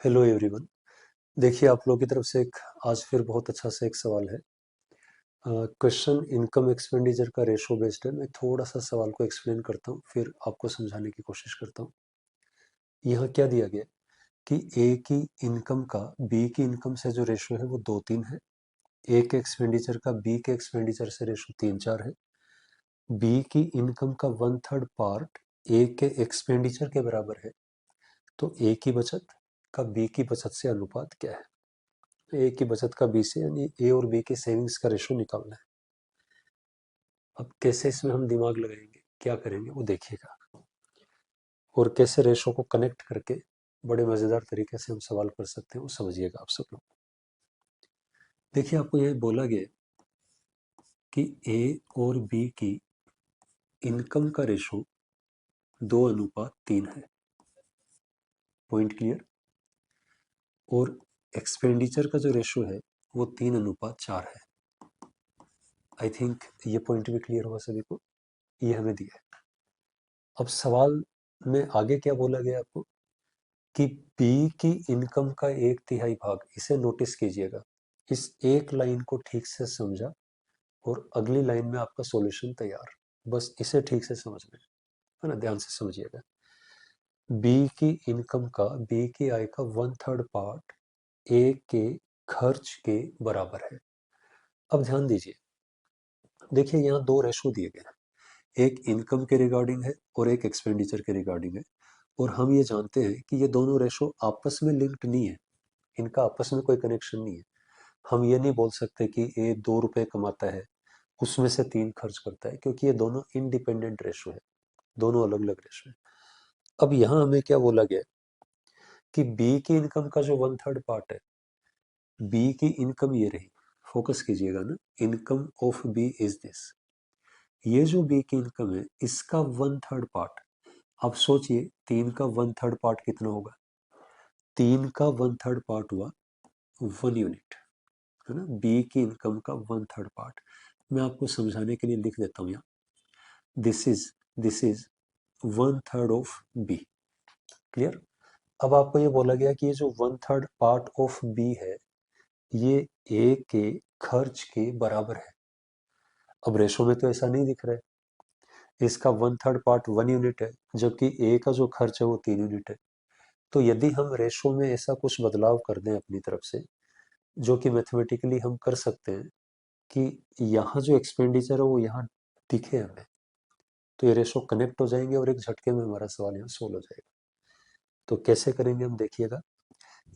Hello everyone. देखिए, आप लोगों की तरफ से एक आज फिर बहुत अच्छा सा एक सवाल है। क्वेश्चन इनकम एक्सपेंडिचर का रेशो बेस्ड है। मैं थोड़ा सा सवाल को एक्सप्लेन करता हूँ, फिर आपको समझाने की कोशिश करता हूँ। यहाँ क्या दिया गया कि ए की इनकम का बी की इनकम से जो रेशो है वो 2:3 है। ए के एक्सपेंडिचर का बी के एक्सपेंडिचर से रेशो 3:4 है। बी की इनकम का 1/3 पार्ट ए के एक्सपेंडिचर के बराबर है। तो ए की बचत का बी की बचत से अनुपात क्या है? ए की बचत का बी से, यानी ए और बी के सेविंग्स का रेशो निकालना है। अब कैसे इसमें हम दिमाग लगाएंगे, क्या करेंगे वो देखिएगा, और कैसे रेशो को कनेक्ट करके बड़े मजेदार तरीके से हम सवाल कर सकते हैं वो समझिएगा आप सब लोग। देखिए, आपको यह बोला गया कि ए और बी की इनकम का रेशो 2:3 है। Point clear? और एक्सपेंडिचर का जो रेशो है वो 3:4 है। आई थिंक ये पॉइंट भी क्लियर होगा सभी को। ये हमें दिया है। अब सवाल में आगे क्या बोला गया आपको कि बी की इनकम का 1/3 भाग, इसे नोटिस कीजिएगा। इस एक लाइन को ठीक से समझा और अगली लाइन में आपका सॉल्यूशन तैयार। बस इसे ठीक से समझना है ना, ध्यान से समझिएगा। बी की इनकम का, बी की आय का 1/3 पार्ट ए के खर्च के बराबर है। अब ध्यान दीजिए, देखिए यहाँ दो रेशो दिए गए हैं, एक इनकम के रिगार्डिंग है और एक एक्सपेंडिचर के रिगार्डिंग है। और हम ये जानते हैं कि ये दोनों रेशो आपस में लिंक्ड नहीं है, इनका आपस में कोई कनेक्शन नहीं है। हम ये नहीं बोल सकते कि ये 2 रुपए कमाता है उसमें से 3 खर्च करता है, क्योंकि ये दोनों इंडिपेंडेंट रेशो है, दोनों अलग अलग रेशो है। अब यहाँ हमें क्या बोला गया कि बी की इनकम का जो 1/3 पार्ट है, बी की इनकम ये रही, फोकस कीजिएगा ना, income of B is this. ये जो बी की इनकम है इसका 1/3 पार्ट, अब सोचिए 3 का 1/3 पार्ट कितना होगा? 3 का 1/3 पार्ट हुआ 1 यूनिट, है ना। बी की इनकम का 1/3 पार्ट मैं आपको समझाने के लिए लिख देता हूँ यहाँ। This is 1/3 of B. Clear? अब आपको ये बोला गया कि ये जो 1/3 पार्ट ऑफ बी है ये ए के खर्च के बराबर है। अब रेशो में तो ऐसा नहीं दिख रहा है, इसका 1/3 पार्ट 1 यूनिट है जबकि ए का जो खर्च है वो 3 यूनिट है। तो यदि हम रेशो में ऐसा कुछ बदलाव कर दें अपनी तरफ से, जो कि मैथमेटिकली हम कर सकते हैं कि यहाँ जो एक्सपेंडिचर है वो यहाँ दिखे हमें, तो ये रेशो कनेक्ट हो जाएंगे और एक झटके में हमारा सवाल यहाँ सोल्व हो जाएगा। तो कैसे करेंगे हम देखिएगा।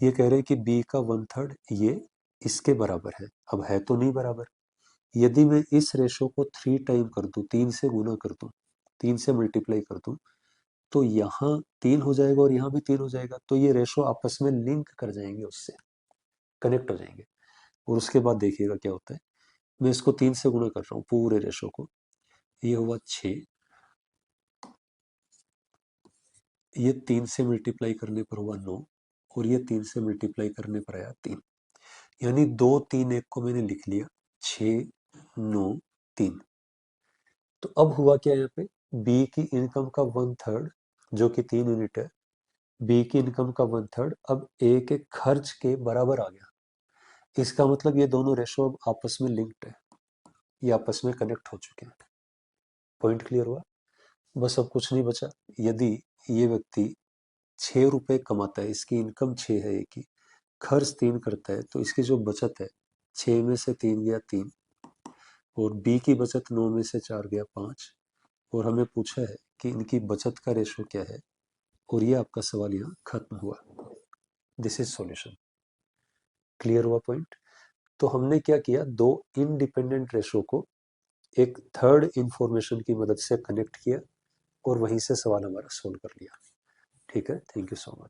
ये कह रहे हैं कि बी का 1/3 ये इसके बराबर है। अब है तो नहीं बराबर। यदि मैं इस रेशो को 3 टाइम कर दूं, 3 से गुना कर दूं, 3 से मल्टीप्लाई कर दूं, तो यहाँ 3 हो जाएगा और यहाँ भी 3 हो जाएगा। तो ये रेशो आपस में लिंक कर जाएंगे, उससे कनेक्ट हो जाएंगे। और उसके बाद देखिएगा क्या होता है। मैं इसको 3 से गुणा कर रहा हूँ पूरे रेशो को, ये हुआ 6, ये 3 से मल्टीप्लाई करने पर हुआ 9, और ये 3 से मल्टीप्लाई करने पर आया 3। यानी 2 3 1 को मैंने लिख लिया, 6 9 3। तो अब हुआ क्या यहाँ पे, बी की इनकम का 1/3 जो कि 3 यूनिट है, बी की इनकम का 1/3 अब ए के खर्च के बराबर आ गया। इसका मतलब ये दोनों रेशो अब आपस में लिंक्ड है, ये आपस में कनेक्ट हो चुके हैं। पॉइंट क्लियर हुआ? बस अब कुछ नहीं बचा। यदि ये व्यक्ति 6 रुपए कमाता है, इसकी इनकम 6 है, एक की खर्च 3 करता है, तो इसकी जो बचत है 6 में से 3 गया 3, और बी की बचत 9 में से 4 गया 5, और हमें पूछा है कि इनकी बचत का रेशो क्या है, और ये आपका सवाल यहाँ खत्म हुआ। This is solution. क्लियर हुआ पॉइंट? तो हमने क्या किया, दो इंडिपेंडेंट रेशो को एक थर्ड इंफॉर्मेशन की मदद से कनेक्ट किया और वहीं से सवाल हमारा सोल्व कर लिया। ठीक है, थैंक यू सो मच।